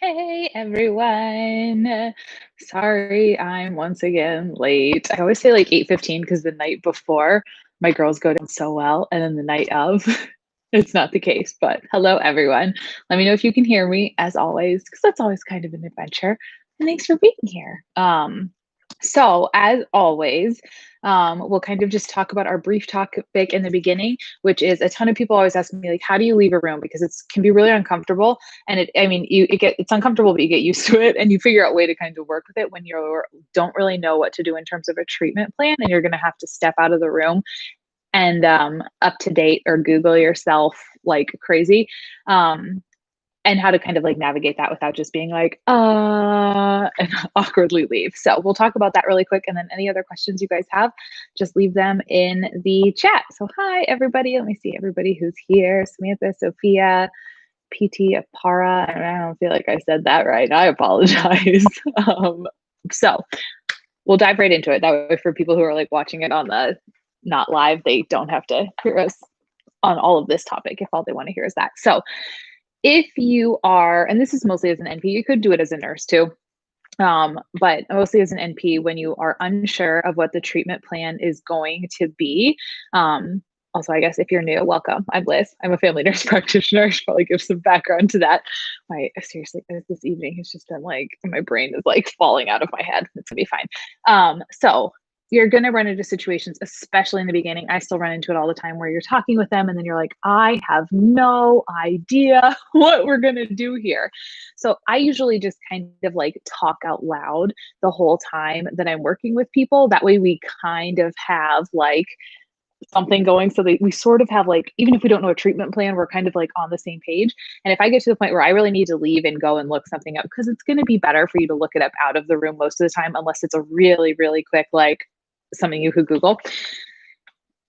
Hey everyone. Sorry, I'm once again late. I always say like 8:15 because the night before my girls go down so well, and then the night of it's not the case. But hello everyone. Let me know if you can hear me as always, because that's always kind of an adventure. And thanks for being here. So as always, we'll kind of just talk about our brief topic in the beginning, which is a ton of people always ask me like, how do you leave a room? Because it can be really uncomfortable. And it's uncomfortable, but you get used to it and you figure out a way to kind of work with it when you don't really know what to do in terms of a treatment plan. And you're going to have to step out of the room and up to date or Google yourself like crazy. And how to kind of like navigate that without just being like, and awkwardly leave. So we'll talk about that really quick. And then any other questions you guys have, just leave them in the chat. So hi, everybody. Let me see everybody who's here. Samantha, Sophia, PT Apara. I don't feel like I said that right. I apologize. So we'll dive right into it. That way for people who are like watching it on the not live, they don't have to hear us on all of this topic if all they want to hear is that. So if you are, and this is mostly as an NP, you could do it as a nurse too, but mostly as an NP when you are unsure of what the treatment plan is going to be. Also, I guess if you're new, welcome. I'm Liz. I'm a family nurse practitioner. I should probably give some background to that. Seriously, this evening has just been like, my brain is like falling out of my head. It's gonna be fine. So you're going to run into situations, especially in the beginning. I still run into it all the time where you're talking with them and then you're like, I have no idea what we're going to do here. So I usually just kind of like talk out loud the whole time that I'm working with people. That way we kind of have like something going so that we sort of have like, even if we don't know a treatment plan, we're kind of like on the same page. And if I get to the point where I really need to leave and go and look something up, because it's going to be better for you to look it up out of the room most of the time, unless it's a really, really quick, like something you could Google.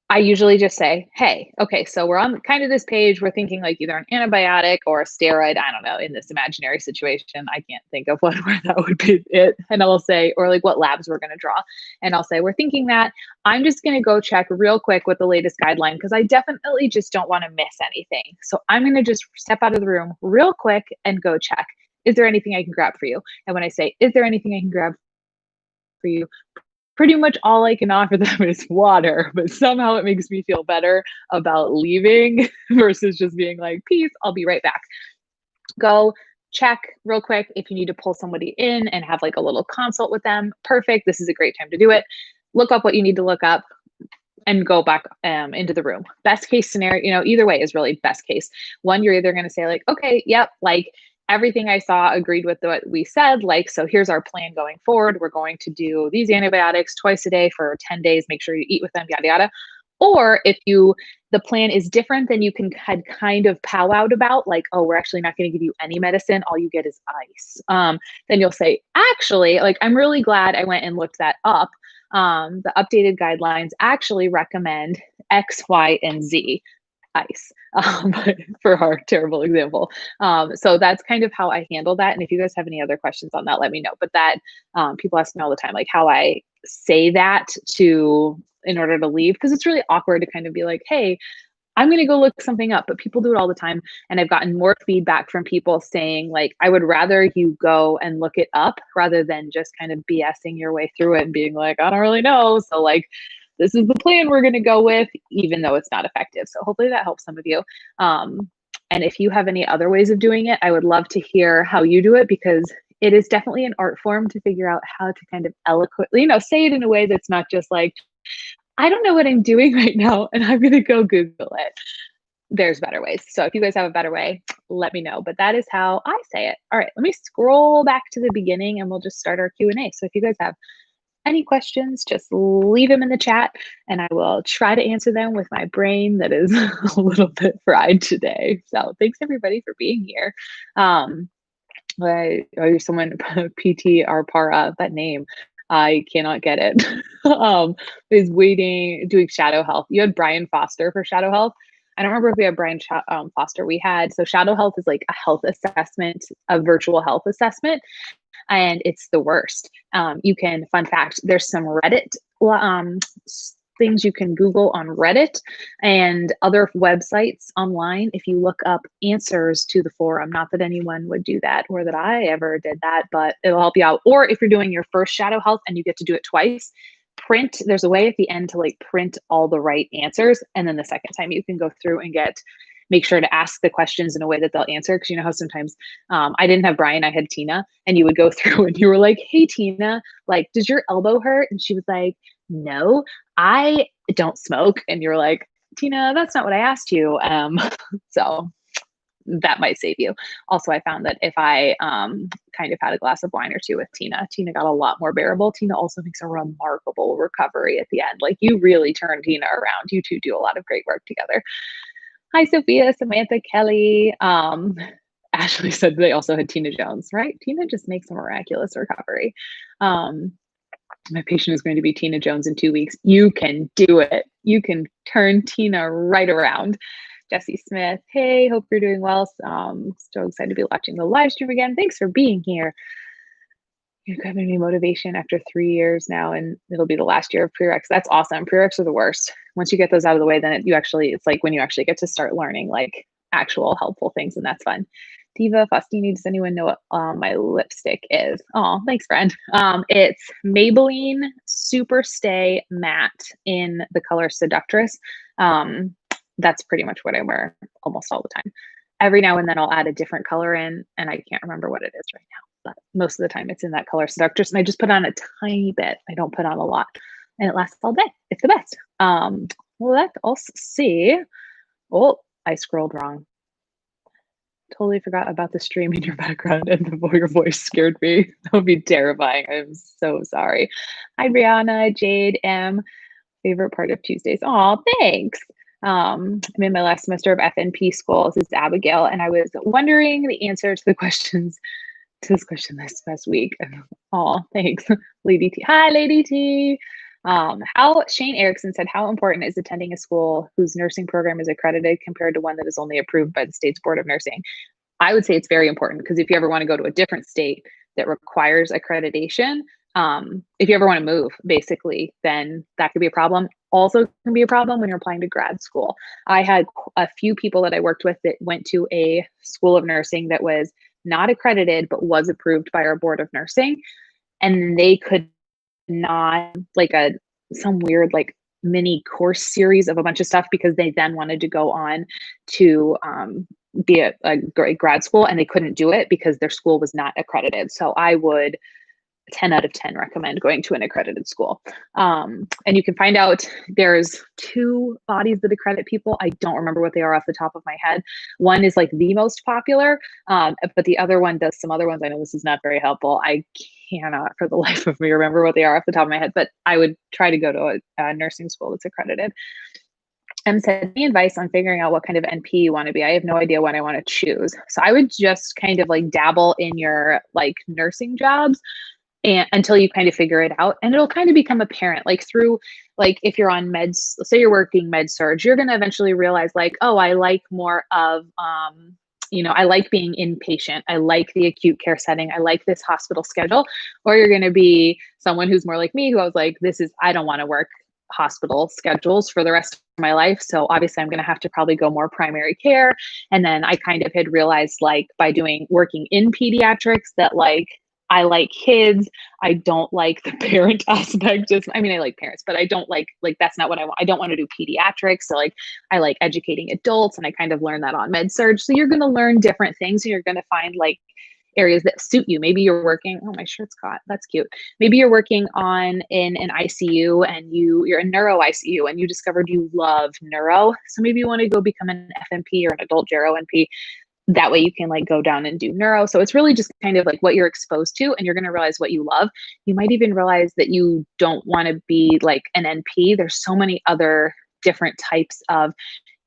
I usually just say, hey, okay, so we're on kind of this page. We're thinking like either an antibiotic or a steroid. I don't know, in this imaginary situation, I can't think of one where that would be it. And I'll say, or like what labs we're going to draw. And I'll say, we're thinking that. I'm just going to go check real quick with the latest guideline because I definitely just don't want to miss anything. So I'm going to just step out of the room real quick and go check. Is there anything I can grab for you? And when I say, is there anything I can grab for you? Pretty much all I can offer them is water, but somehow it makes me feel better about leaving versus just being like, peace, I'll be right back. Go check real quick if you need to pull somebody in and have like a little consult with them. Perfect. This is a great time to do it. Look up what you need to look up and go back into the room. Best case scenario, either way is really best case. One, you're either going to say like, okay, yep, like everything I saw agreed with what we said. Like, so here's our plan going forward. We're going to do these antibiotics twice a day for 10 days. Make sure you eat with them, yada, yada. Or if the plan is different than you had kind of powwowed about, like, oh, we're actually not going to give you any medicine. All you get is ice. Then you'll say, actually, like, I'm really glad I went and looked that up. The updated guidelines actually recommend X, Y, and Z. Ice for our terrible example. So that's kind of how I handle that. And if you guys have any other questions on that, let me know. But that people ask me all the time, like how I say that in order to leave, because it's really awkward to kind of be like, hey, I'm going to go look something up, but people do it all the time. And I've gotten more feedback from people saying like, I would rather you go and look it up rather than just kind of BSing your way through it and being like, I don't really know. So like, this is the plan we're going to go with, even though it's not effective. So hopefully that helps some of you. And if you have any other ways of doing it, I would love to hear how you do it, because it is definitely an art form to figure out how to kind of eloquently, say it in a way that's not just like, I don't know what I'm doing right now, and I'm going to go Google it. There's better ways. So if you guys have a better way, let me know. But that is how I say it. All right, let me scroll back to the beginning and we'll just start our Q&A. So if you guys have any questions, just leave them in the chat and I will try to answer them with my brain that is a little bit fried today. So thanks everybody for being here. Someone PT Arpara, that name, I cannot get it. Is doing shadow health. You had Brian Foster for shadow health. I don't remember if we had Brian Foster. So shadow health is like a health assessment, a virtual health assessment. And it's the worst. Fun fact, there's some Reddit things you can Google on Reddit and other websites online. If you look up answers to the forum, not that anyone would do that or that I ever did that, but it'll help you out. Or if you're doing your first shadow health and you get to do it twice, there's a way at the end to like print all the right answers. And then the second time you can go through and make sure to ask the questions in a way that they'll answer. Cause you know how sometimes, I didn't have Brian, I had Tina, and you would go through and you were like, hey, Tina, like, does your elbow hurt? And she was like, no, I don't smoke. And you're like, Tina, that's not what I asked you. So that might save you. Also, I found that if I kind of had a glass of wine or two with Tina got a lot more bearable. Tina also makes a remarkable recovery at the end. Like, you really turn Tina around. You two do a lot of great work together. Hi, Sophia, Samantha, Kelly. Ashley said they also had Tina Jones, right? Tina just makes a miraculous recovery. My patient is going to be Tina Jones in 2 weeks. You can do it. You can turn Tina right around. Jesse Smith, hey, hope you're doing well. So excited to be watching the live stream again. Thanks for being here. You're giving me motivation after 3 years now, and it'll be the last year of prereqs. That's awesome. Prereqs are the worst. Once you get those out of the way, then it's like when you actually get to start learning like actual helpful things, and that's fun. Diva Faustini, does anyone know what my lipstick is? Oh, thanks, friend. It's Maybelline Super Stay Matte in the color Seductress. That's pretty much what I wear almost all the time. Every now and then I'll add a different color in, and I can't remember what it is right now, but most of the time it's in that color Seductress, and I just put on a tiny bit. I don't put on a lot, and it lasts all day. It's the best. Let's also see. Oh, I scrolled wrong. Totally forgot about the stream in your background, and your voice scared me. That would be terrifying. I'm so sorry. Hi, Brianna, Jade, M. Favorite part of Tuesdays. Oh, thanks. I'm in my last semester of FNP school. This is Abigail, and I was wondering the answer to this question this past week. Oh, thanks, Lady T. Hi, Lady T. Shane Erickson said, how important is attending a school whose nursing program is accredited compared to one that is only approved by the state's Board of Nursing? I would say it's very important, because if you ever want to go to a different state that requires accreditation, if you ever want to move, basically, then that could be a problem. Also can be a problem when you're applying to grad school. I had a few people that I worked with that went to a school of nursing that was not accredited, but was approved by our Board of Nursing. And they could not, like some weird like mini course series of a bunch of stuff, because they then wanted to go on to be a grad school, and they couldn't do it because their school was not accredited. So I would 10 out of 10 recommend going to an accredited school. And you can find out there's 2 bodies that accredit people. I don't remember what they are off the top of my head. One is like the most popular, but the other one does some other ones. I know this is not very helpful. I cannot for the life of me remember what they are off the top of my head, but I would try to go to a nursing school that's accredited. And said, any advice on figuring out what kind of NP you want to be? I have no idea what I want to choose. So I would just kind of like dabble in your like nursing jobs and until you kind of figure it out, and it'll kind of become apparent, like through, like if you're on meds, say you're working med surge, you're going to eventually realize like, oh, I like more of, I like being inpatient. I like the acute care setting. I like this hospital schedule. Or you're going to be someone who's more like me, who I was like, I don't want to work hospital schedules for the rest of my life. So obviously I'm going to have to probably go more primary care. And then I kind of had realized, like, by working in pediatrics, that like, I like kids. I don't like the parent aspect. I like parents, but I don't like that's not what I want. I don't want to do pediatrics. So like, I like educating adults, and I kind of learned that on med surge. So you're going to learn different things, and you're going to find like areas that suit you. Maybe you're working, oh, my shirt's caught. That's cute. Maybe you're working in an ICU, and you're in neuro ICU, and you discovered you love neuro. So maybe you want to go become an FNP or an adult gero NP. That way you can like go down and do neuro. So it's really just kind of like what you're exposed to, and you're going to realize what you love. You might even realize that you don't want to be like an NP. There's so many other different types of,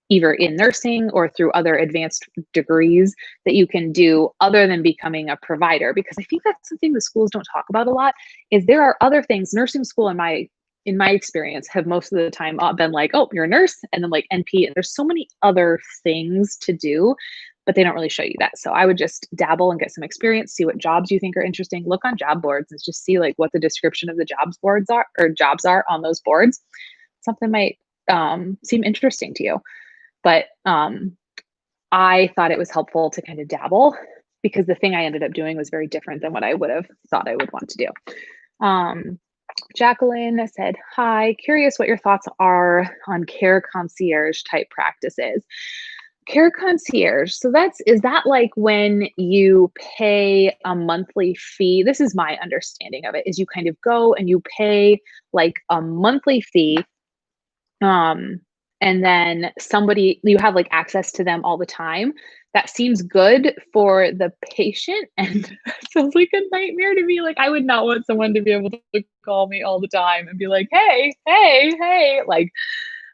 either in nursing or through other advanced degrees, that you can do other than becoming a provider. Because I think that's something the schools don't talk about a lot, is there are other things. Nursing school, in my experience, have most of the time been like, oh, you're a nurse, and then like NP, and there's so many other things to do, but they don't really show you that. So I would just dabble and get some experience, see what jobs you think are interesting, look on job boards and just see like what the description of the jobs are on those boards. something might seem interesting to you. But I thought it was helpful to kind of dabble because the thing I ended up doing was very different than what I would have thought I would want to do. Jacqueline said, hi, curious what your thoughts are on care concierge type practices. Care concierge. So is that like when you pay a monthly fee? This is my understanding of it, is you kind of go and you pay like a monthly fee. And then you have like access to them all the time. That seems good for the patient, and sounds like a nightmare to me. Like, I would not want someone to be able to call me all the time and be like, hey, hey, hey. Like,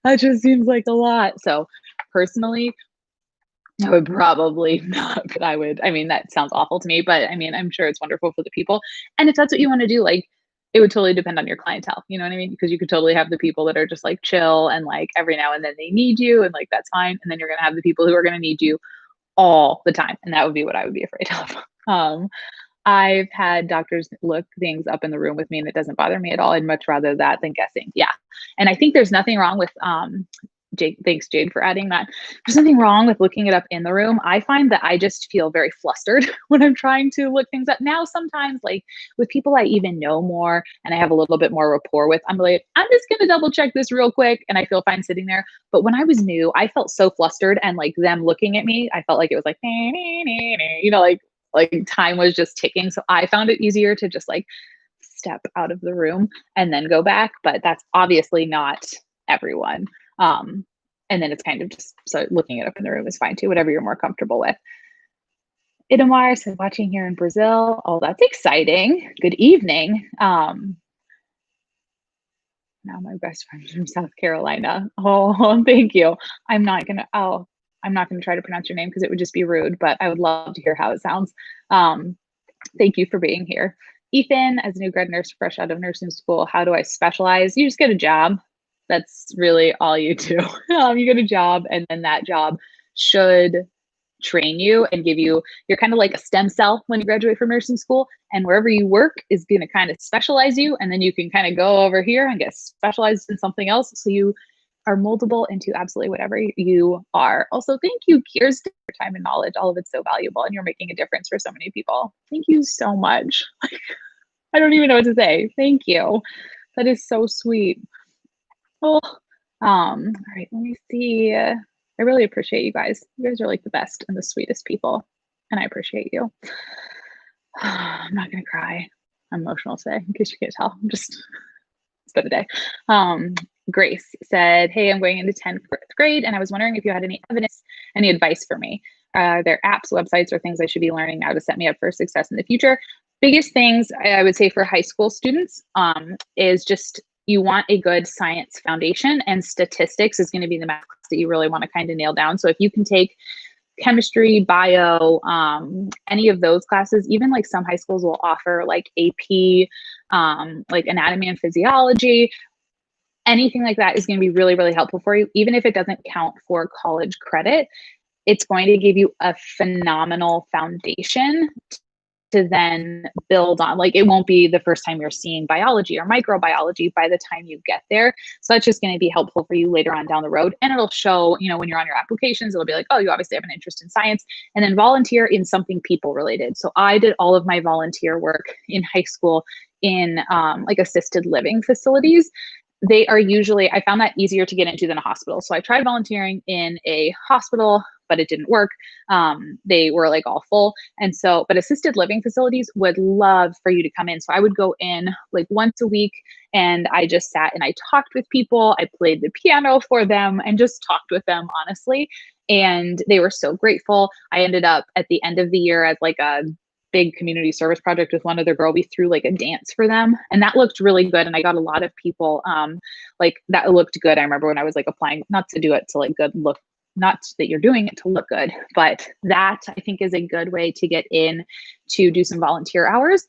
that just seems like a lot. So personally, I would probably not, but that sounds awful to me, but I'm sure it's wonderful for the people. And if that's what you want to do, like, it would totally depend on your clientele. You know what I mean? Because you could totally have the people that are just like chill and like every now and then they need you and like, that's fine. And then you're going to have the people who are going to need you all the time. And that would be what I would be afraid of. I've had doctors look things up in the room with me and it doesn't bother me at all. I'd much rather that than guessing. Yeah. And I think there's nothing wrong with, Jade, thanks Jade for adding that. There's nothing wrong with looking it up in the room. I find that I just feel very flustered when I'm trying to look things up. Now, sometimes like with people I even know more and I have a little bit more rapport with, I'm like, I'm just going to double check this real quick. And I feel fine sitting there. But when I was new, I felt so flustered, and like them looking at me, I felt like it was like, like time was just ticking. So I found it easier to just like step out of the room and then go back. But that's obviously not everyone. And then it's kind of just, so looking it up in the room is fine too, whatever you're more comfortable with. Itamar said, watching here in Brazil. Oh, that's exciting. Good evening. Now my best friend from South Carolina. Oh, thank you. I'm not going to try to pronounce your name because it would just be rude, but I would love to hear how it sounds. Thank you for being here. Ethan, as a new grad nurse fresh out of nursing school, how do I specialize? You just get a job. That's really all you do. You get a job, and then that job should train you and you're kind of like a stem cell when you graduate from nursing school, and wherever you work is going to kind of specialize you. And then you can kind of go over here and get specialized in something else. So you are moldable into absolutely whatever you are. Also, thank you, Kirsten, for your time and knowledge. All of it's so valuable, and you're making a difference for so many people. Thank you so much. I don't even know what to say. Thank you. That is so sweet. Well, all right, let me see. I really appreciate you guys. You guys are like the best and the sweetest people, and I appreciate you. I'm not gonna cry. I'm emotional today, in case you can't tell. It's been a day. Grace said, hey, I'm going into 10th grade, and I was wondering if you had any advice for me. Are there apps, websites, or things I should be learning now to set me up for success in the future? Biggest things I would say for high school students is just, you want a good science foundation, and statistics is going to be the math class that you really want to kind of nail down. So if you can take chemistry, bio, any of those classes, even like some high schools will offer like AP, like anatomy and physiology, anything like that is going to be really, really helpful for you. Even if it doesn't count for college credit, it's going to give you a phenomenal foundation to then build on. Like, it won't be the first time you're seeing biology or microbiology by the time you get there. So that's just going to be helpful for you later on down the road. And it'll show, when you're on your applications, it'll be like, oh, you obviously have an interest in science, and then volunteer in something people related. So I did all of my volunteer work in high school in like assisted living facilities. They are usually, I found that easier to get into than a hospital. So I tried volunteering in a hospital, but it didn't work. They were like all full. And so, but assisted living facilities would love for you to come in. So I would go in like once a week, and I just sat and I talked with people. I played the piano for them and just talked with them honestly. And they were so grateful. I ended up at the end of the year as like a big community service project with one other girl. We threw like a dance for them, and that looked really good. And I got a lot of people like that looked good. I remember when I was like applying, not to do it to like good look, not that you're doing it to look good, but that I think is a good way to get in to do some volunteer hours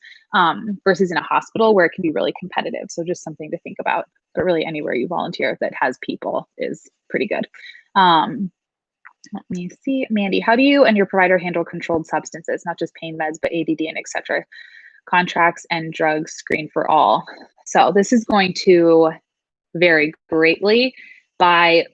versus in a hospital where it can be really competitive. So just something to think about, but really anywhere you volunteer that has people is pretty good. Let me see, Mandy, how do you and your provider handle controlled substances, not just pain meds, but ADD and et cetera? Contracts and drugs screen for all. So this is going to vary greatly by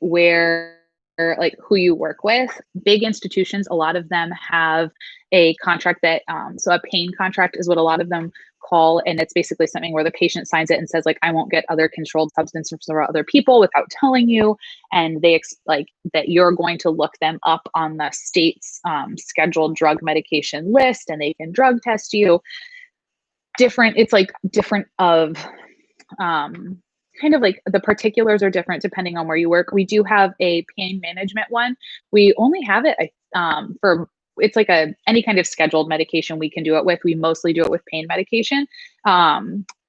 like who you work with. Big institutions, a lot of them have a contract that, so a pain contract is what a lot of them call, and it's basically something where the patient signs it and says like, I won't get other controlled substances from other people without telling you, and they like that you're going to look them up on the state's scheduled drug medication list, and they can drug test you. It's like different of kind of like the particulars are different depending on where you work. We do have a pain management one. We only have it for, it's like any kind of scheduled medication we can do it with. We mostly do it with pain medication.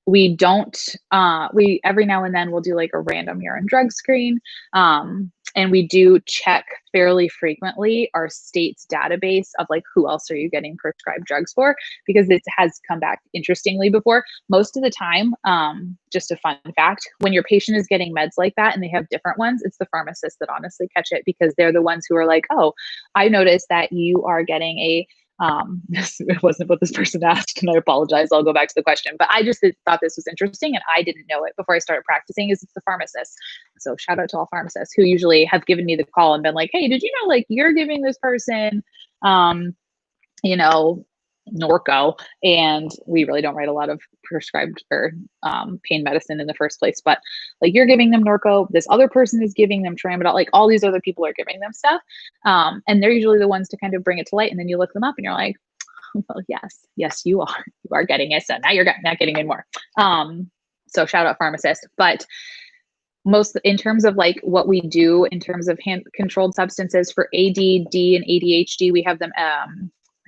We don't, we every now and then we'll do like a random urine drug screen. And we do check fairly frequently our state's database of like, who else are you getting prescribed drugs for? Because it has come back interestingly before. Most of the time, just a fun fact, when your patient is getting meds like that and they have different ones, it's the pharmacists that honestly catch it, because they're the ones who are like, oh, I noticed that you are getting this wasn't what this person asked, and I apologize. I'll go back to the question, but I just thought this was interesting, and I didn't know it before I started practicing. It's the pharmacist. So shout out to all pharmacists who usually have given me the call and been like, hey, did you know, like, you're giving this person, you know, Norco, and we really don't write a lot of prescribed or pain medicine in the first place, but like, you're giving them Norco, this other person is giving them Tramadol, like all these other people are giving them stuff, and they're usually the ones to kind of bring it to light, and then you look them up and you're like, well, yes, you are getting it, so now you're not getting in more. So shout out pharmacists. But most in terms of like what we do in terms of controlled substances for ADD and ADHD, we have them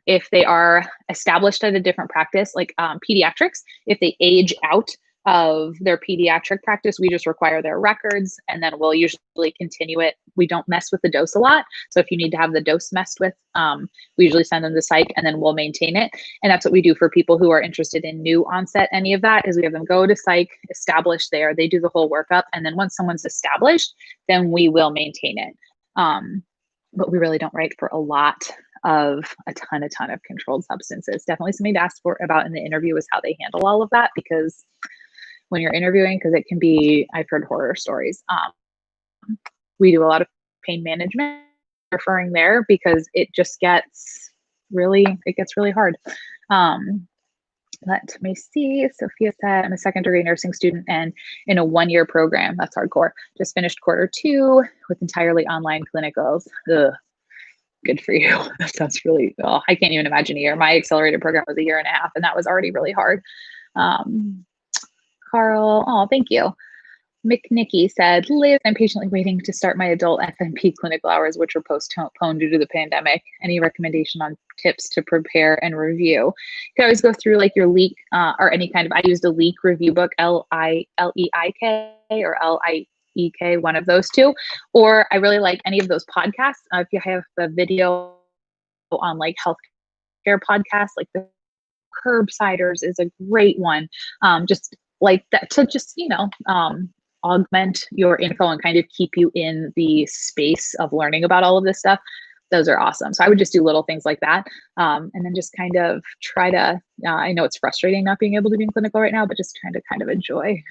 if they are established at a different practice, like pediatrics, if they age out of their pediatric practice, we just require their records, and then we'll usually continue it. We don't mess with the dose a lot. So if you need to have the dose messed with, we usually send them to psych, and then we'll maintain it. And that's what we do for people who are interested in new onset. Any of that is we have them go to psych, establish there, they do the whole workup. And then once someone's established, then we will maintain it. But we really don't write for a lot of a ton of controlled substances. Definitely something to ask about in the interview is how they handle all of that, because when you're interviewing, because it can be, I've heard horror stories. We do a lot of pain management referring there, because it just gets really hard. Let me see. Sophia said, I'm a second degree nursing student and in a 1-year program. That's hardcore. Just finished Q2 with entirely online clinicals. Ugh. Good for you. That sounds really, I can't even imagine a year. My accelerated program was 1.5 years, and that was already really hard. Carl, thank you. McNicky said, Liz, I'm patiently waiting to start my adult FNP clinical hours, which were postponed due to the pandemic. Any recommendation on tips to prepare and review? You can always go through like your leak or any kind of, I used a leak review book, LEIK or LIEK, one of those two. Or I really like any of those podcasts. If you have the video on like healthcare podcasts, like the Curbsiders is a great one. Just like that to just, augment your info and kind of keep you in the space of learning about all of this stuff. Those are awesome. So I would just do little things like that. And then just kind of try to, I know it's frustrating not being able to be in clinical right now, but just trying to kind of enjoy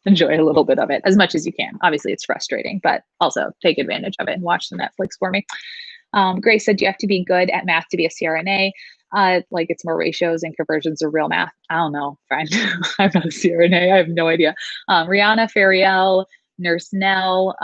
a little bit of it as much as you can. Obviously it's frustrating, but also take advantage of it and watch the Netflix for me. Grace said, you have to be good at math to be a CRNA. Like it's more ratios and conversions of real math. I don't know, friend. I'm not a CRNA. I have no idea. Rihanna Fariel, Nurse Nell,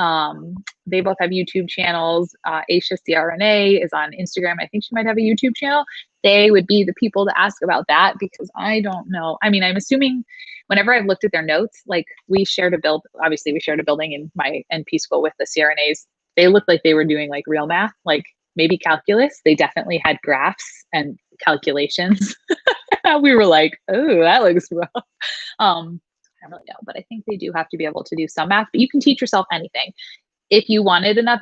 they both have YouTube channels. Aisha CRNA is on Instagram. I think she might have a YouTube channel. They would be the people to ask about that, because I don't know. I mean, I'm assuming whenever I've looked at their notes, like we shared a building in my NP school with the CRNAs. They looked like they were doing like real math, like maybe calculus. They definitely had graphs and calculations. We were like, oh, that looks rough. I don't really know, but I think they do have to be able to do some math, but you can teach yourself anything. If you want it enough,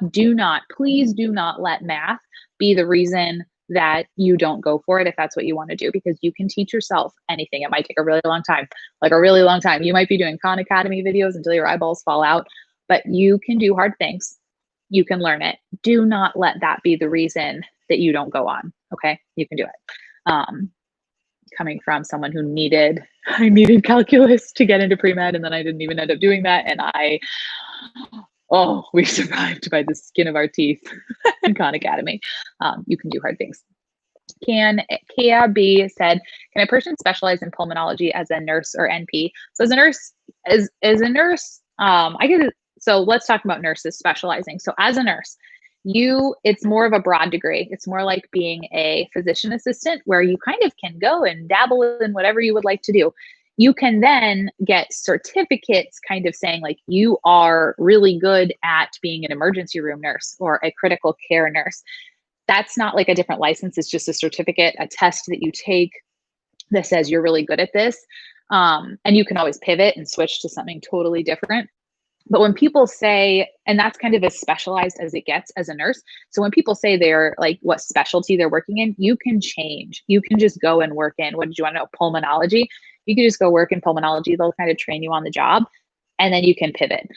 please do not let math be the reason that you don't go for it if that's what you want to do, because you can teach yourself anything. It might take a really long time, You might be doing Khan Academy videos until your eyeballs fall out, but you can do hard things. You can learn it. Do not let that be the reason that you don't go on. Okay. You can do it. coming from someone who I needed calculus to get into pre-med, and then I didn't even end up doing that. And we survived by the skin of our teeth in Khan Academy. You can do hard things. Kia B said, can a person specialize in pulmonology as a nurse or NP? So as a nurse, so let's talk about nurses specializing. So as a nurse, it's more of a broad degree. It's more like being a physician assistant, where you kind of can go and dabble in whatever you would like to do. You can then get certificates kind of saying like you are really good at being an emergency room nurse or a critical care nurse. That's not like a different license. It's just a certificate, a test that you take that says you're really good at this. And you can always pivot and switch to something totally different. But when people say, and that's kind of as specialized as it gets as a nurse. So when people say they're like what specialty they're working in, you can change. You can just go and work in, what did you want to know, pulmonology? You can just go work in pulmonology. They'll kind of train you on the job, and then you can pivot.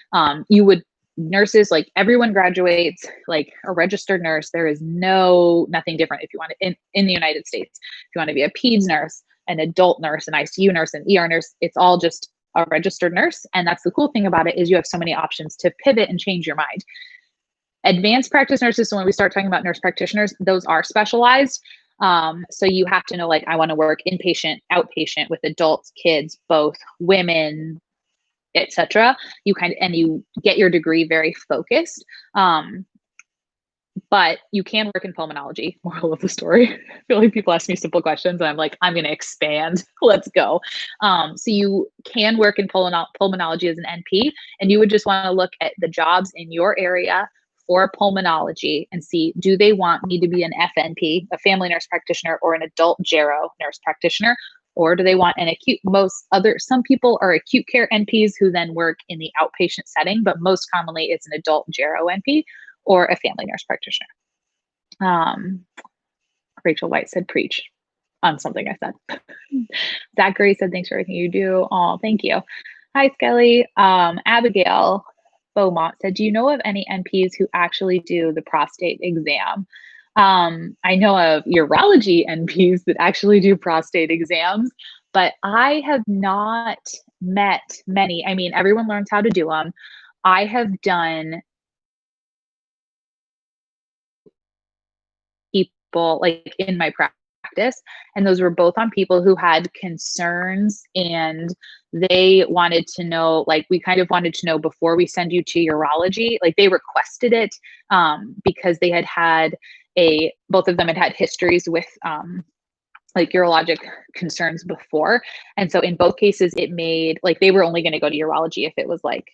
Nurses, like everyone graduates like a registered nurse. There is nothing different if you want to, in the United States. If you want to be a peds nurse, an adult nurse, an ICU nurse, an ER nurse, it's all just a registered nurse. And that's the cool thing about it, is you have so many options to pivot and change your mind. Advanced practice nurses, so when we start talking about nurse practitioners, those are specialized. So you have to know, like, I want to work inpatient, outpatient with adults, kids, both, women, etc. You get your degree very focused. But you can work in pulmonology. Moral of the story. I feel like people ask me simple questions and I'm like, I'm going to expand. Let's go. So you can work in pulmonology as an NP, and you would just want to look at the jobs in your area for pulmonology and see, do they want me to be an FNP, a family nurse practitioner, or an adult gero nurse practitioner? Or do they want an acute? Some people are acute care NPs who then work in the outpatient setting, but most commonly it's an adult gero NP or a family nurse practitioner. Rachel White said preach on something I said. Zachary said, thanks for everything you do. Oh, thank you. Hi, Skelly. Abigail Beaumont said, do you know of any NPs who actually do the prostate exam? I know of urology NPs that actually do prostate exams, but I have not met many. I mean, everyone learns how to do them. I have done people like in my practice, and those were both on people who had concerns, and they wanted to know, like, we kind of wanted to know before we send you to urology, like they requested it because they had both of them had histories with like urologic concerns before. And so in both cases, it made like they were only going to go to urology if it was like,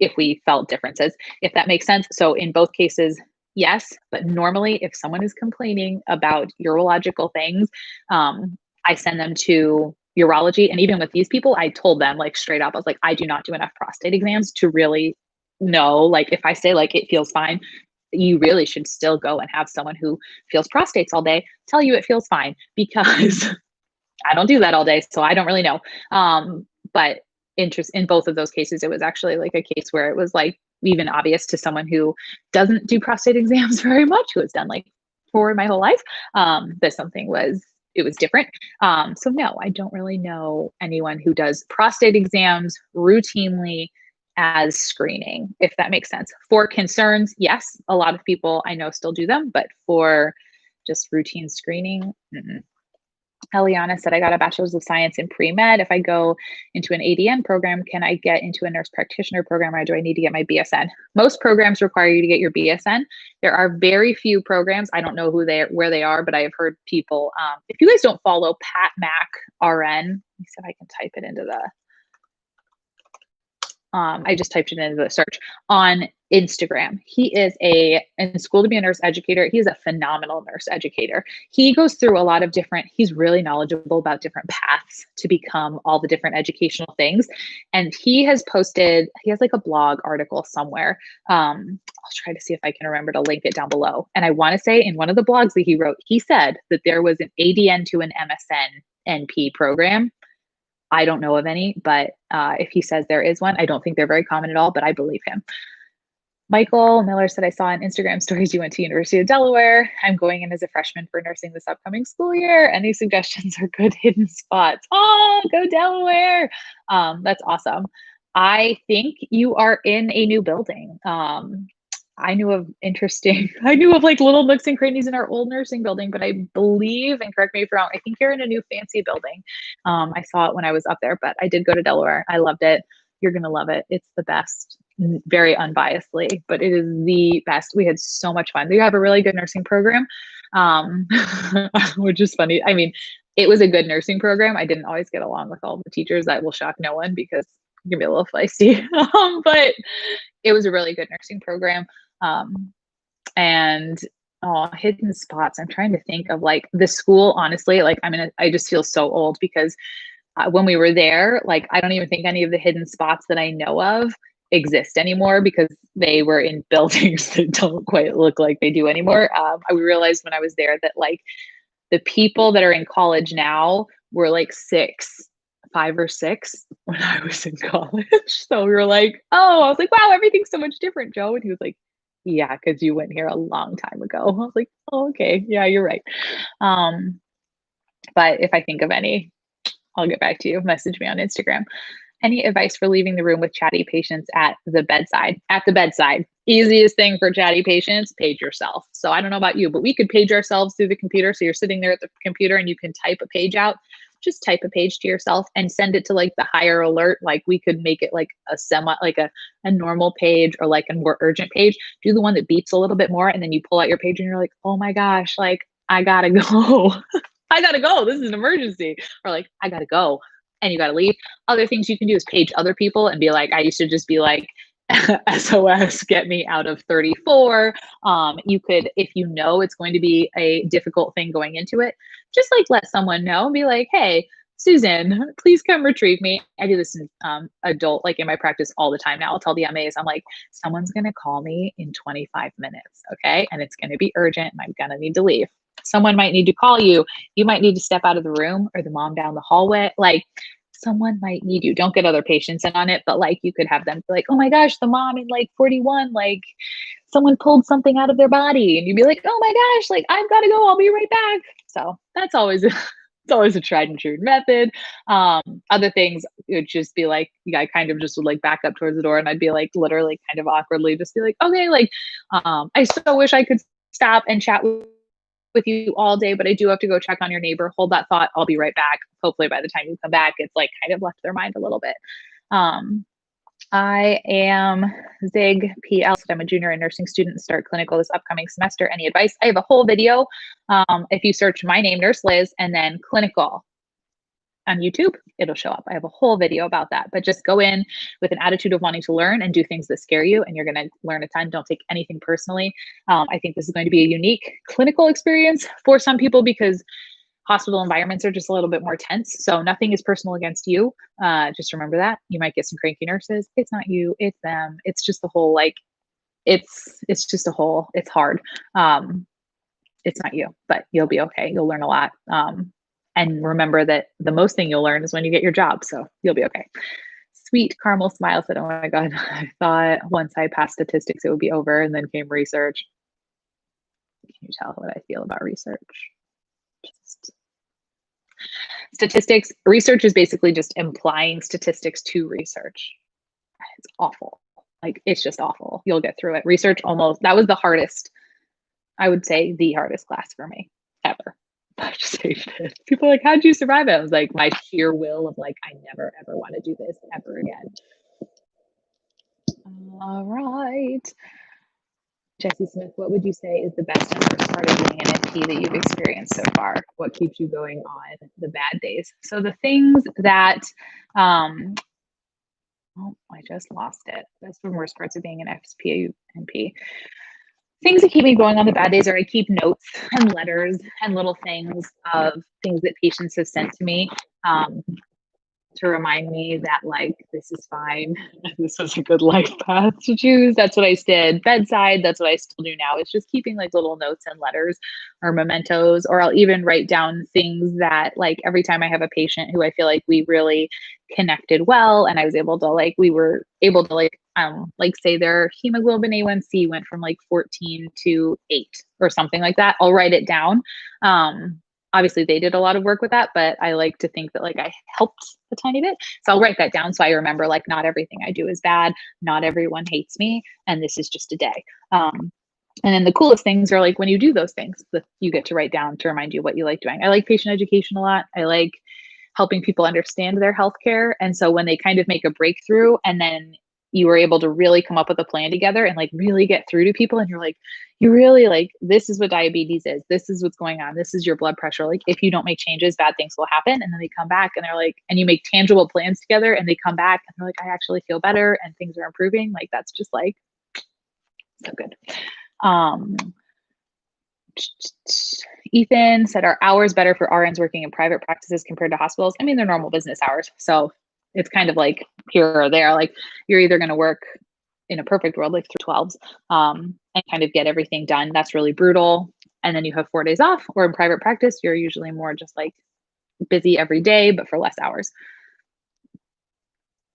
if we felt differences, if that makes sense. So in both cases, yes, but normally if someone is complaining about urological things, I send them to urology. And even with these people, I told them like straight up, I was like, I do not do enough prostate exams to really know, like if I say like it feels fine, you really should still go and have someone who feels prostates all day tell you it feels fine, because I don't do that all day. So I don't really know. But in both of those cases, it was actually like a case where it was like even obvious to someone who doesn't do prostate exams very much, who has done like for my whole life, that it was different. So no, I don't really know anyone who does prostate exams routinely as screening, if that makes sense. For concerns, yes, a lot of people I know still do them, but for just routine screening, Eliana said, I got a bachelor's of science in pre-med. If I go into an ADN program, can I get into a nurse practitioner program, or do I need to get my BSN? Most programs require you to get your BSN. There are very few programs. I don't know where they are, but I have heard people, if you guys don't follow Pat Mac RN, he said I can type it into the, I just typed it into the search on Instagram. He is in school to be a nurse educator. He is a phenomenal nurse educator. He goes through a lot of he's really knowledgeable about different paths to become all the different educational things. And he has like a blog article somewhere. I'll try to see if I can remember to link it down below. And I want to say in one of the blogs that he wrote, he said that there was an ADN to an MSN NP program. I don't know of any, but if he says there is one, I don't think they're very common at all, but I believe him. Michael Miller said, I saw on Instagram stories you went to University of Delaware. I'm going in as a freshman for nursing this upcoming school year. Any suggestions are good hidden spots? Oh, go Delaware. That's awesome. I think you are in a new building. I knew of like little nooks and crannies in our old nursing building, but I believe, and correct me if I'm wrong, I think you're in a new fancy building. I saw it when I was up there, but I did go to Delaware. I loved it. You're going to love it. It's the best, very unbiasedly, but it is the best. We had so much fun. You have a really good nursing program, which is funny. I mean, it was a good nursing program. I didn't always get along with all the teachers. That will shock no one because it can be a little feisty, but it was a really good nursing program. And hidden spots. I'm trying to think of like the school, honestly, like I just feel so old because when we were there, like, I don't even think any of the hidden spots that I know of exist anymore because they were in buildings that don't quite look like they do anymore. I realized when I was there that like the people that are in college now were like 5 or 6 when I was in college. So we were like, oh, I was like, wow, everything's so much different, Joe. And he was like, yeah, because you went here a long time ago. I was like, oh, okay. Yeah, you're right. But if I think of any, I'll get back to you. Message me on Instagram. Any advice for leaving the room with chatty patients at the bedside? At the bedside. Easiest thing for chatty patients, page yourself. So I don't know about you, but we could page ourselves through the computer. So you're sitting there at the computer and you can type a page out. Just type a page to yourself and send it to like the higher alert. Like we could make it like a normal page or like a more urgent page. Do the one that beeps a little bit more. And then you pull out your page and you're like, oh my gosh, like I gotta go. I gotta go. This is an emergency. Or like, I gotta go. And you gotta leave. Other things you can do is page other people and be like, I used to just be like, SOS, get me out of 34. You could, if you know it's going to be a difficult thing going into it, just like let someone know and be like, hey, Susan, please come retrieve me. I do this in adult, like in my practice all the time now. I'll tell the MAs, I'm like, someone's going to call me in 25 minutes. Okay. And it's going to be urgent and I'm going to need to leave. Someone might need to call you. You might need to step out of the room or the mom down the hallway. Like, someone might need you. Don't get other patients in on it, but like you could have them be like, oh my gosh, the mom in like 41, like someone pulled something out of their body. And you'd be like, oh my gosh, like I've got to go. I'll be right back. So that's always, it's always a tried and true method. Other things, it would just be like, I kind of just would like back up towards the door and I'd be like, literally kind of awkwardly just be like, okay, like, I so wish I could stop and chat with you all day, but I do have to go check on your neighbor. Hold that thought. I'll be right back. Hopefully by the time you come back, it's like kind of left their mind a little bit. I am Zig PL. I'm a junior and nursing student, start clinical this upcoming semester. Any advice? I have a whole video. If you search my name, Nurse Liz, and then clinical on YouTube, it'll show up. I have a whole video about that, but just go in with an attitude of wanting to learn and do things that scare you, and you're going to learn a ton. Don't take anything personally. I think this is going to be a unique clinical experience for some people because hospital environments are just a little bit more tense. So nothing is personal against you. Just remember that. You might get some cranky nurses. It's not you, it's them. It's just the whole, like, it's just a whole, it's hard. It's not you, but you'll be okay. You'll learn a lot. And remember that the most thing you'll learn is when you get your job. So you'll be okay. Sweet Caramel Smile said, oh my God, I thought once I passed statistics, it would be over. And then came research. Can you tell what I feel about research? Just statistics. Research is basically just implying statistics to research. It's awful. Like, it's just awful. You'll get through it. Research almost, that was the hardest, I would say the hardest class for me ever. I just hated it. People are like, how'd you survive it? I was like, my sheer will of like, I never, ever want to do this ever again. All right. Jesse Smith, what would you say is the best and worst part of being an NP that you've experienced so far? What keeps you going on the bad days? So the things that, oh, I just lost it. That's the worst parts of being an FSP NP. Things that keep me going on the bad days are I keep notes and letters and little things of things that patients have sent to me. to remind me that like, this is fine. This was a good life path to choose. That's what I did. Bedside, that's what I still do now. It's just keeping like little notes and letters or mementos, or I'll even write down things that like every time I have a patient who I feel like we really connected well, and I was able to like, we were able to like say their hemoglobin A1C went from like 14 to 8 or something like that. I'll write it down. Obviously they did a lot of work with that, but I like to think that like I helped a tiny bit. So I'll write that down so I remember like not everything I do is bad. Not everyone hates me. And this is just a day. And then the coolest things are like when you do those things that you get to write down to remind you what you like doing. I like patient education a lot. I like helping people understand their healthcare. And so when they kind of make a breakthrough and then you were able to really come up with a plan together and like really get through to people, and you're like, you really like, this is what diabetes is. This is what's going on. This is your blood pressure. Like if you don't make changes, bad things will happen. And then they come back and they're like, and you make tangible plans together and they come back and they're like, I actually feel better and things are improving. Like that's just like so good. Ethan said, are hours better for RNs working in private practices compared to hospitals? I mean, they're normal business hours. So it's kind of like here or there. Like you're either going to work in a perfect world, like through 12s, and kind of get everything done. That's really brutal. And then you have 4 days off, or in private practice, you're usually more just like busy every day, but for less hours.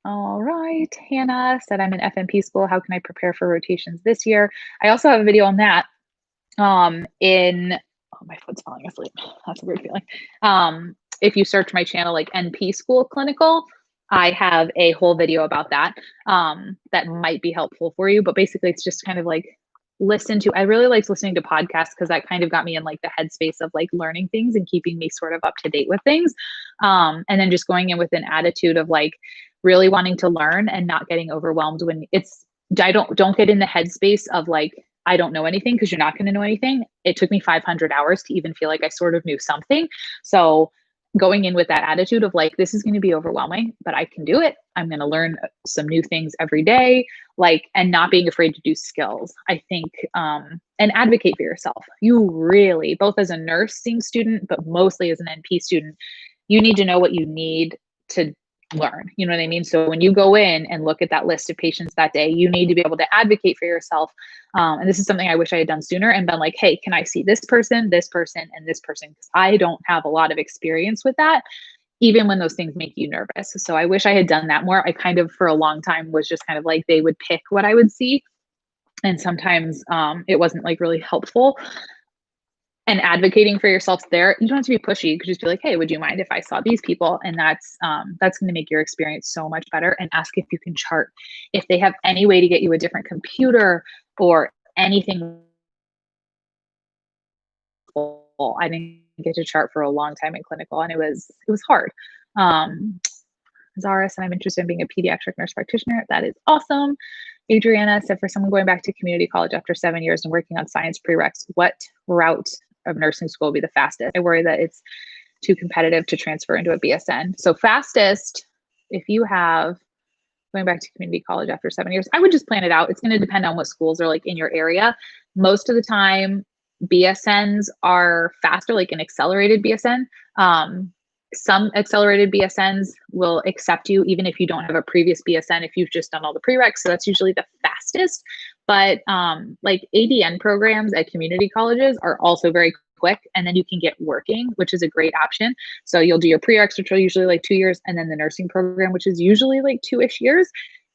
All right. Hannah said, I'm in FNP school. How can I prepare for rotations this year? I also have a video on that. Oh, my foot's falling asleep. That's a weird feeling. If you search my channel, like NP School Clinical, I have a whole video about that, that might be helpful for you. But basically it's just kind of like I really liked listening to podcasts because that kind of got me in like the headspace of like learning things and keeping me sort of up to date with things. And then just going in with an attitude of like really wanting to learn and not getting overwhelmed when don't get in the headspace of like, I don't know anything, because you're not going to know anything. It took me 500 hours to even feel like I sort of knew something. So going in with that attitude of like, this is going to be overwhelming, but I can do it. I'm going to learn some new things every day, like, and not being afraid to do skills. I think, and advocate for yourself. You really, both as a nursing student, but mostly as an NP student, you need to know what you need to learn. You know what I mean? So when you go in and look at that list of patients that day, you need to be able to advocate for yourself. And this is something I wish I had done sooner and been like, hey, can I see this person, and this person? Because I don't have a lot of experience with that, even when those things make you nervous. So I wish I had done that more. I kind of, for a long time, was just kind of like, they would pick what I would see. And sometimes it wasn't like really helpful. And advocating for yourself there, you don't have to be pushy. You could just be like, hey, would you mind if I saw these people? And that's going to make your experience so much better. And ask if you can chart. If they have any way to get you a different computer or anything. I didn't get to chart for a long time in clinical, and it was hard. Zara said, I'm interested in being a pediatric nurse practitioner. That is awesome. Adriana said, for someone going back to community college after 7 years and working on science prereqs, what route of nursing school will be the fastest? I worry that it's too competitive to transfer into a BSN. So fastest, if you have going back to community college after 7 years, I would just plan it out. It's going to depend on what schools are like in your area. Most of the time, BSNs are faster, like an accelerated BSN. Some accelerated BSNs will accept you even if you don't have a previous BSN, if you've just done all the prereqs. So that's usually the fastest. But like ADN programs at community colleges are also very quick, and then you can get working, which is a great option. So you'll do your prereqs, which are usually like 2 years, and then the nursing program, which is usually like 2-ish years.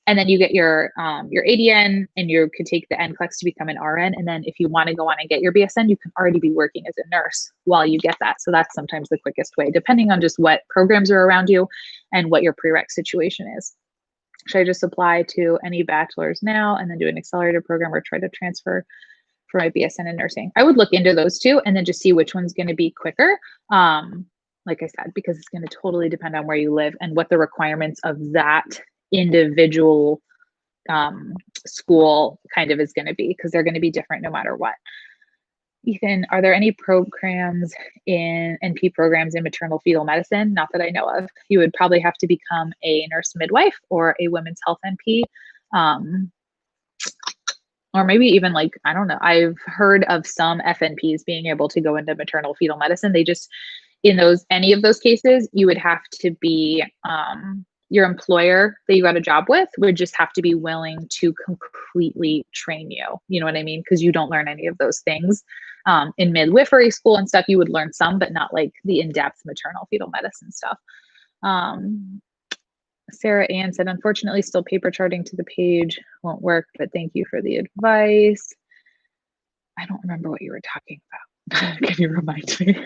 And then you get your ADN, and you could take the NCLEX to become an RN. And then if you want to go on and get your BSN, you can already be working as a nurse while you get that. So that's sometimes the quickest way, depending on just what programs are around you and what your prereq situation is. Should I just apply to any bachelor's now and then do an accelerated program, or try to transfer for my BSN in nursing? I would look into those two and then just see which one's going to be quicker. Like I said, because it's going to totally depend on where you live and what the requirements of that individual school kind of is going to be, because they're going to be different no matter what. Ethan, are there any programs in NP programs in maternal fetal medicine? Not that I know of. You would probably have to become a nurse midwife or a women's health NP. Or maybe even like, I don't know, I've heard of some FNPs being able to go into maternal fetal medicine. in any of those cases, you would have to be, your employer that you got a job with would just have to be willing to completely train you. You know what I mean? Because you don't learn any of those things. In midwifery school and stuff, you would learn some, but not like the in-depth maternal fetal medicine stuff. Sarah Ann said, unfortunately, still paper charting to the page won't work, but thank you for the advice. I don't remember what you were talking about. Can you remind me?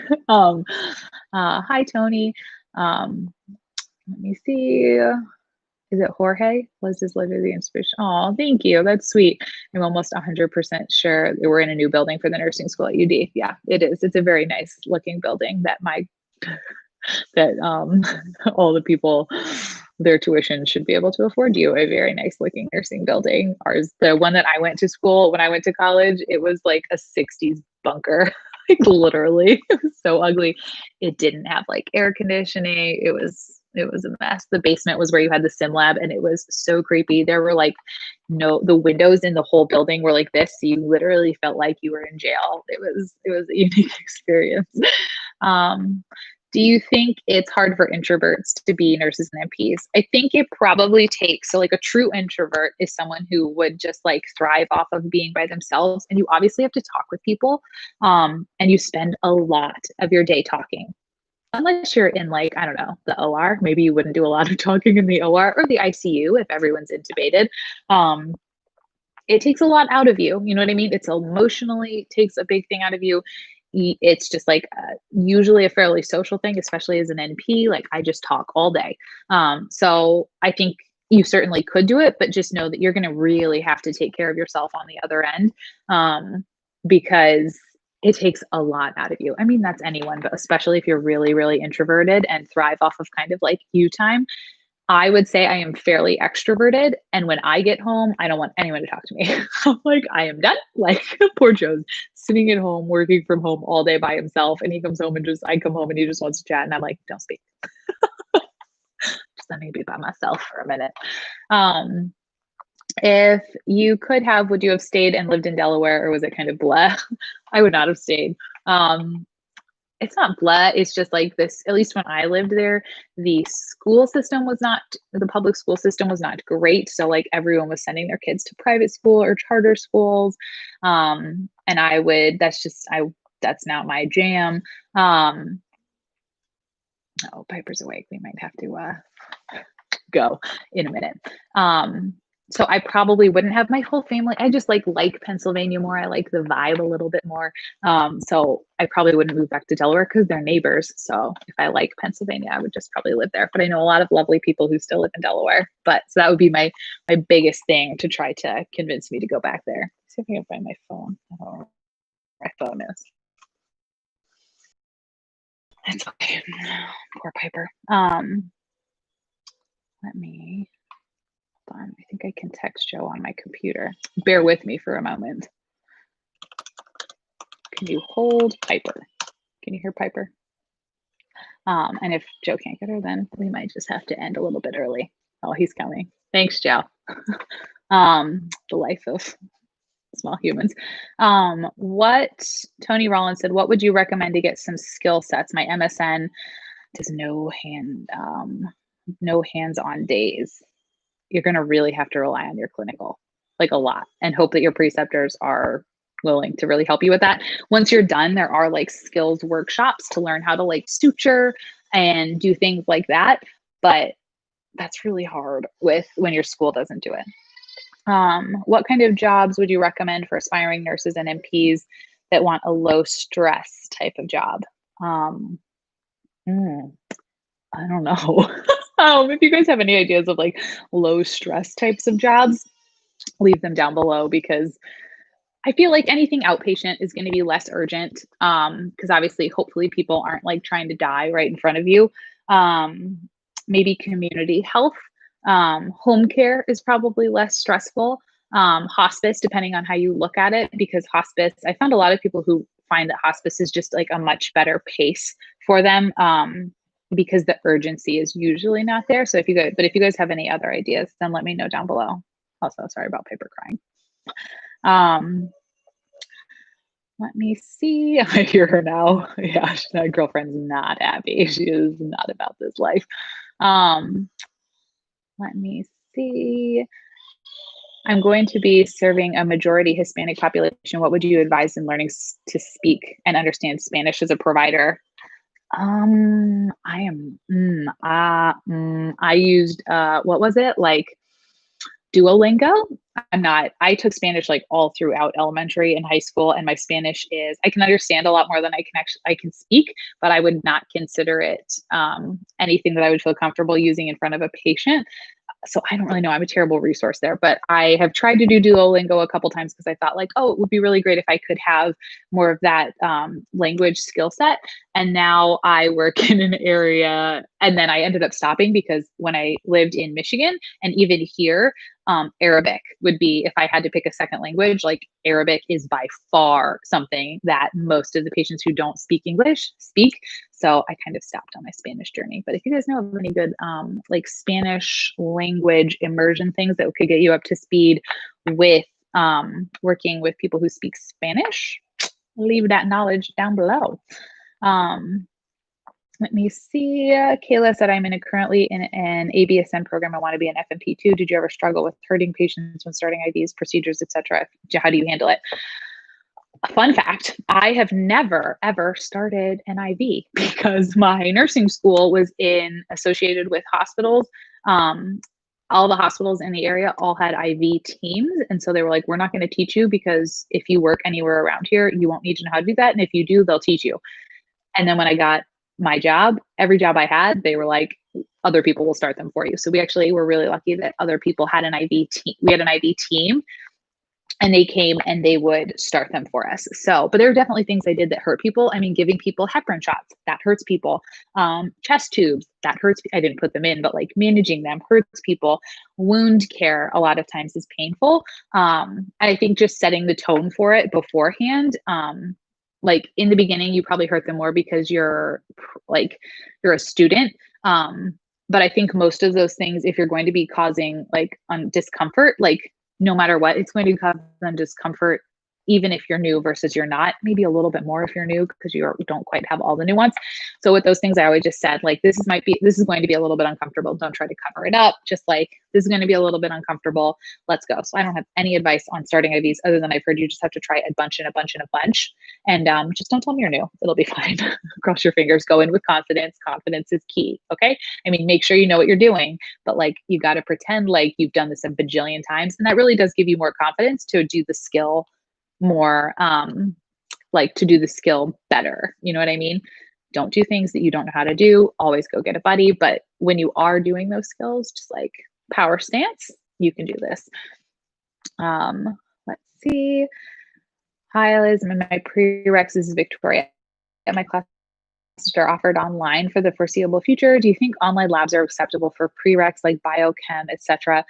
Hi, Tony. Let me see. Is it Jorge? Was his letter the inspiration? Oh, thank you. That's sweet. I'm almost 100% sure we're in a new building for the nursing school at UD. Yeah, it is. It's a very nice looking building that all the people, their tuition should be able to afford you a very nice looking nursing building. Ours, the one that I went to school when I went to college, it was like a 60s bunker. Like literally, it was so ugly. It didn't have like air conditioning. It was a mess. The basement was where you had the sim lab, and it was so creepy. There were like the windows in the whole building were like this. So you literally felt like you were in jail. It was a unique experience. Do you think it's hard for introverts to be nurses and NPs? I think it probably takes, so like a true introvert is someone who would just like thrive off of being by themselves. And you obviously have to talk with people. And you spend a lot of your day talking. Unless you're in like, I don't know, the OR, maybe you wouldn't do a lot of talking in the OR or the ICU if everyone's intubated. It takes a lot out of you. You know what I mean? It's emotionally takes a big thing out of you. It's just like usually a fairly social thing, especially as an NP. Like I just talk all day. So I think you certainly could do it, but just know that you're going to really have to take care of yourself on the other end, because it takes a lot out of you. I mean, that's anyone, but especially if you're really, really introverted and thrive off of kind of like you time. I would say I am fairly extroverted. And when I get home, I don't want anyone to talk to me. I'm like, I am done. Like poor Joe's sitting at home, working from home all day by himself. And he comes home and I come home and he just wants to chat. And I'm like, don't speak. Just let me be by myself for a minute. If you could have, would you have stayed and lived in Delaware, or was it kind of blah? I would not have stayed. It's not blah. It's just like this, at least when I lived there, the public school system was not great. So like everyone was sending their kids to private school or charter schools. And that's not my jam. Oh, Piper's awake. We might have to go in a minute. So I probably wouldn't have my whole family. I just like Pennsylvania more. I like the vibe a little bit more. So I probably wouldn't move back to Delaware because they're neighbors. So if I like Pennsylvania, I would just probably live there. But I know a lot of lovely people who still live in Delaware. So that would be my biggest thing to try to convince me to go back there. Let's see if I can find my phone. I don't know where my phone is. It's okay. Poor Piper. Let me. I think I can text Joe on my computer. Bear with me for a moment. Can you hold Piper? Can you hear Piper? And if Joe can't get her, then we might just have to end a little bit early. Oh, he's coming. Thanks, Joe. The life of small humans. What Tony Rollins said, what would you recommend to get some skill sets? My MSN does no hands-on days. You're going to really have to rely on your clinical, like a lot, and hope that your preceptors are willing to really help you with that. Once you're done, there are like skills workshops to learn how to like suture and do things like that. But that's really hard when your school doesn't do it. What kind of jobs would you recommend for aspiring nurses and NPs that want a low stress type of job? I don't know. If you guys have any ideas of like low stress types of jobs, leave them down below, because I feel like anything outpatient is going to be less urgent. Because obviously, hopefully people aren't like trying to die right in front of you. Maybe community health, home care is probably less stressful. Hospice, depending on how you look at it, because hospice, I found a lot of people who find that hospice is just like a much better pace for them. Because the urgency is usually not there. So if you guys have any other ideas, then let me know down below. Also, sorry about Piper crying. Let me see. I hear her now. Yeah, that girlfriend's not happy. She is not about this life. Um, let me see. I'm going to be serving a majority Hispanic population. What would you advise in learning to speak and understand Spanish as a provider? I used, what was it? Like Duolingo. I took Spanish like all throughout elementary and high school, and my Spanish is, I can understand a lot more than I can speak, but I would not consider it anything that I would feel comfortable using in front of a patient. So I don't really know. I'm a terrible resource there, but I have tried to do Duolingo a couple times because I thought like, oh, it would be really great if I could have more of that language skill set. And now I work in an area, and then I ended up stopping because when I lived in Michigan and even here, Arabic would be, if I had to pick a second language, like Arabic is by far something that most of the patients who don't speak English speak. So I kind of stopped on my Spanish journey. But if you guys know of any good like Spanish language immersion things that could get you up to speed with working with people who speak Spanish, leave that knowledge down below. Let me see. Kayla said, I'm currently in an ABSN program. I want to be an FNP too. Did you ever struggle with hurting patients when starting IVs, procedures, etc.? How do you handle it? Fun fact, I have never, ever started an IV because my nursing school was associated with hospitals. All the hospitals in the area all had IV teams. And so they were like, we're not going to teach you because if you work anywhere around here, you won't need to know how to do that. And if you do, they'll teach you. And then when I got my job, every job I had, they were like, other people will start them for you. So we actually were really lucky that other people had an IV team. We had an IV team and they came and they would start them for us. So, but there are definitely things I did that hurt people. I mean, giving people heparin shots, that hurts people. Chest tubes, that hurts. I didn't put them in, but like managing them hurts people. Wound care a lot of times is painful. I think just setting the tone for it beforehand, like in the beginning, you probably hurt them more because you're a student. But I think most of those things, if you're going to be causing like discomfort, like no matter what, it's going to cause them discomfort, even if you're new versus you're not, maybe a little bit more if you're new because you don't quite have all the nuance. So with those things, I always just said, like, this is going to be a little bit uncomfortable. Don't try to cover it up. Just like, this is going to be a little bit uncomfortable. Let's go. So I don't have any advice on starting IVs other than I've heard you just have to try a bunch and a bunch and a bunch. And just don't tell me you're new. It'll be fine. Cross your fingers, go in with confidence. Confidence is key. Okay. I mean, make sure you know what you're doing, but like, you got to pretend like you've done this a bajillion times. And that really does give you more confidence to do the skill more, like to do the skill better. You know what I mean? Don't do things that you don't know how to do. Always go get a buddy. But when you are doing those skills, just like power stance, you can do this. Let's see. Hi, Liz. My Prereqs is Victoria. And my classes are offered online for the foreseeable future. Do you think online labs are acceptable for prereqs like biochem, etc.?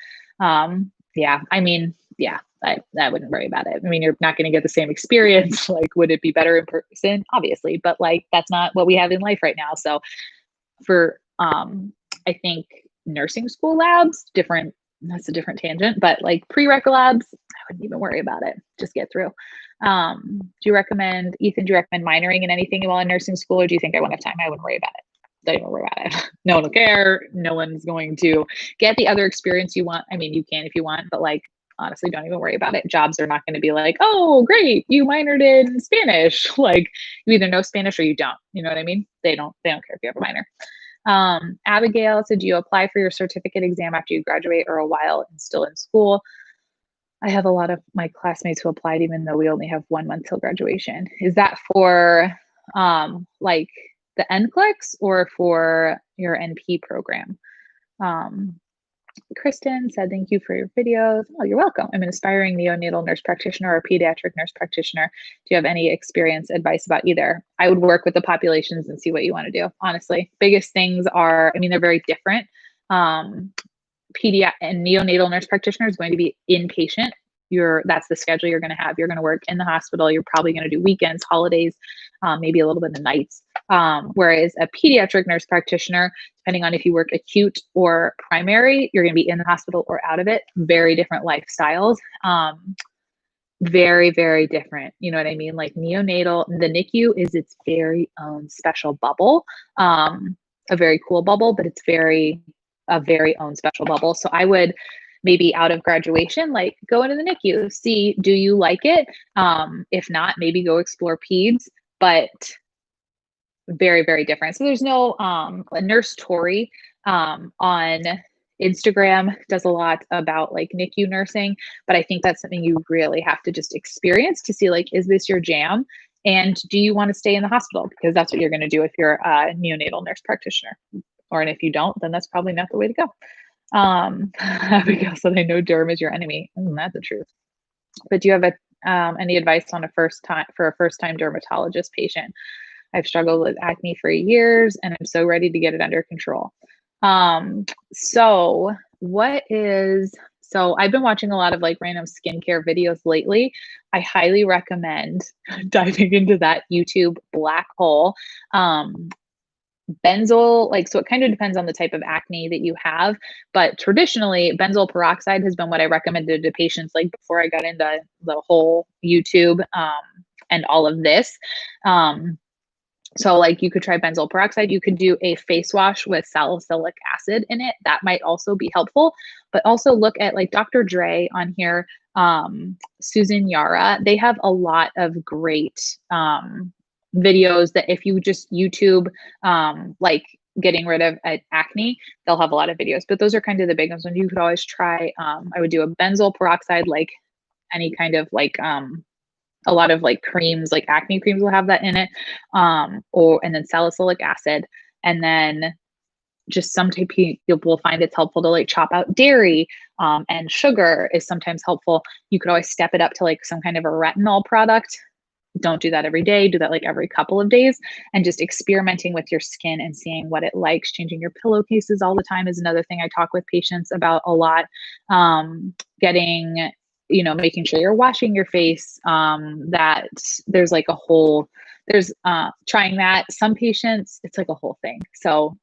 Yeah, I mean, yeah, I wouldn't worry about it. I mean, you're not going to get the same experience. Like, would it be better in person? Obviously, but like, that's not what we have in life right now. So for, I think nursing school labs, that's a different tangent, but like prereq labs, I wouldn't even worry about it. Just get through. Ethan, do you recommend minoring in anything while in nursing school, or do you think I won't have time? I wouldn't worry about it. Don't even worry about it. No one will care. No one's going to get the other experience you want. I mean, you can if you want, but like, honestly, don't even worry about it. Jobs are not going to be like, oh, great, you minored in Spanish. Like, you either know Spanish or you don't. You know what I mean? They don't care if you have a minor. Abigail said, do you apply for your certificate exam after you graduate or a while and still in school? I have a lot of my classmates who applied, even though we only have 1 month till graduation. Is that for like the NCLEX or for your NP program? Kristen said, thank you for your videos. Oh, you're welcome. I'm an aspiring neonatal nurse practitioner or pediatric nurse practitioner. Do you have any experience, advice about either? I would work with the populations and see what you want to do. Honestly, biggest things are, I mean, they're very different. Pediatric and neonatal nurse practitioner is going to be inpatient. That's the schedule you're going to have. You're going to work in the hospital. You're probably going to do weekends, holidays, maybe a little bit of nights. Whereas a pediatric nurse practitioner, depending on if you work acute or primary, you're going to be in the hospital or out of it. Very different lifestyles. very, very different. You know what I mean? Like neonatal, the NICU is its very own special bubble, a very cool bubble, but it's a very own special bubble. So I would maybe out of graduation, like go into the NICU, see, do you like it? If not, maybe go explore peds, but very, very different. So there's no, a nurse Tori, on Instagram does a lot about like NICU nursing, but I think that's something you really have to just experience to see like, is this your jam? And do you want to stay in the hospital? Because that's what you're going to do if you're a neonatal nurse practitioner. Or and if you don't, then that's probably not the way to go. Abigail said, I know derm is your enemy. That's the truth. But do you have any advice on for a first time dermatologist patient? I've struggled with acne for years and I'm so ready to get it under control. So I've been watching a lot of like random skincare videos lately. I highly recommend diving into that YouTube black hole. Benzoyl, like, so it kind of depends on the type of acne that you have, but traditionally benzoyl peroxide has been what I recommended to patients like before I got into the whole YouTube, and all of this. So like you could try benzoyl peroxide. You could do a face wash with salicylic acid in it. That might also be helpful, but also look at like Dr. Dre on here, Susan Yara. They have a lot of great, videos that if you just YouTube, like getting rid of acne, they'll have a lot of videos, but those are kind of the big ones. And you could always try, I would do a benzoyl peroxide, like any kind of like, a lot of like creams, like acne creams will have that in it. And then salicylic acid. And then just sometimes people will find it's helpful to like chop out dairy, and sugar is sometimes helpful. You could always step it up to like some kind of a retinol product. Don't do that every day. Do that like every couple of days, and just experimenting with your skin and seeing what it likes. Changing your pillowcases all the time is another thing I talk with patients about a lot. Getting, making sure you're washing your face, that there's like trying that. Some patients, it's like a whole thing. So,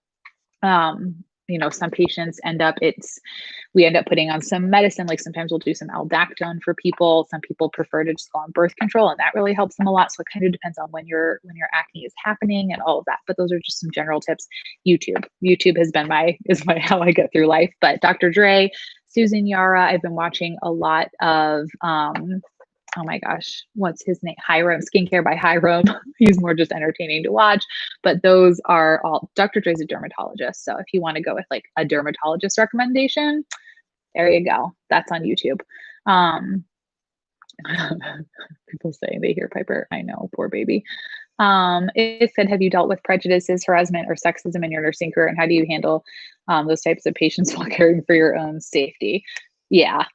some patients we end up putting on some medicine. Like sometimes we'll do some aldactone for people. Some people prefer to just go on birth control, and that really helps them a lot. So it kind of depends on when your acne is happening and all of that. But those are just some general tips. YouTube has been how I get through life. But Dr. Dre, Susan Yara, I've been watching a lot of, oh my gosh, what's his name? Hiram, Skincare by Hiram. He's more just entertaining to watch, but those are all. Dr. Dre's a dermatologist. So if you want to go with like a dermatologist recommendation, there you go. That's on YouTube. People saying they hear Piper. I know, poor baby. It said, have you dealt with prejudices, harassment, or sexism in your nursing career? And how do you handle those types of patients while caring for your own safety? Yeah.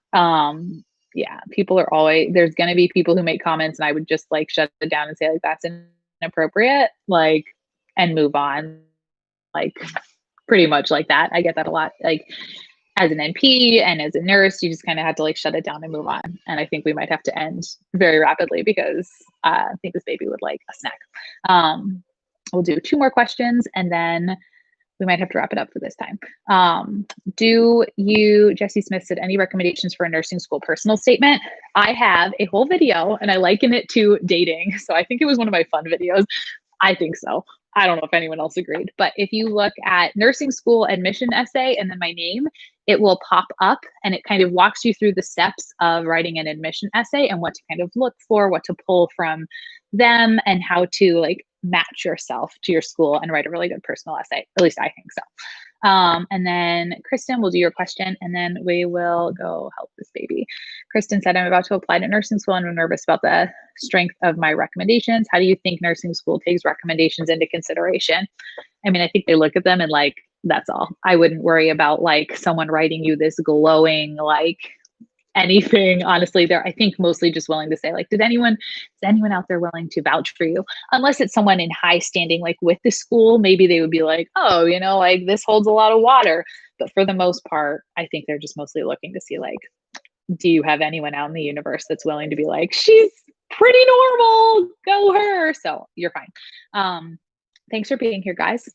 Yeah, people are always, there's going to be people who make comments, and I would just like shut it down and say like, that's inappropriate, like, and move on. Like pretty much like that. I get that a lot. Like as an NP and as a nurse, you just kind of have to like shut it down and move on. And I think we might have to end very rapidly because I think this baby would like a snack. We'll do 2 more questions and then we might have to wrap it up for this time. Jesse Smith said, any recommendations for a nursing school personal statement? I have a whole video and I liken it to dating. So I think it was one of my fun videos. I think so. I don't know if anyone else agreed, but if you look at nursing school admission essay and then my name, it will pop up and it kind of walks you through the steps of writing an admission essay and what to kind of look for, what to pull from them, and how to like match yourself to your school and write a really good personal essay. At least I think so. And then Kristen, will do your question and then we will go help this baby. Kristen said, I'm about to apply to nursing school and I'm nervous about the strength of my recommendations. How do you think nursing school takes recommendations into consideration? I mean, I think they look at them and like, that's all. I wouldn't worry about like someone writing you this glowing, like anything. Honestly, they're, I think, mostly just willing to say like, is anyone out there willing to vouch for you? Unless it's someone in high standing, like with the school, maybe they would be like, oh, like this holds a lot of water. But for the most part, I think they're just mostly looking to see like, do you have anyone out in the universe that's willing to be like, she's pretty normal, go her. So you're fine. Thanks for being here, guys.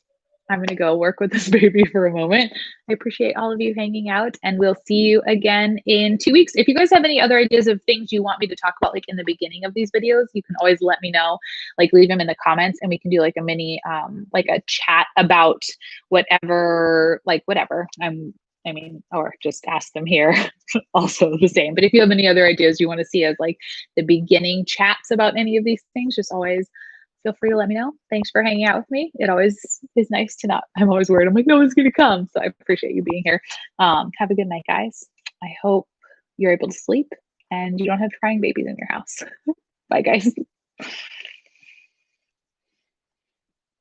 I'm going to go work with this baby for a moment. I appreciate all of you hanging out, and we'll see you again in 2 weeks. If you guys have any other ideas of things you want me to talk about, like in the beginning of these videos, you can always let me know, like leave them in the comments, and we can do like a mini, like a chat about whatever, like whatever or just ask them here. Also the same. But if you have any other ideas you want to see as like the beginning chats about any of these things, just always feel free to let me know. Thanks for hanging out with me. It always is nice to not, I'm always worried. I'm like, no one's going to come. So I appreciate you being here. Have a good night, guys. I hope you're able to sleep and you don't have crying babies in your house. Bye, guys.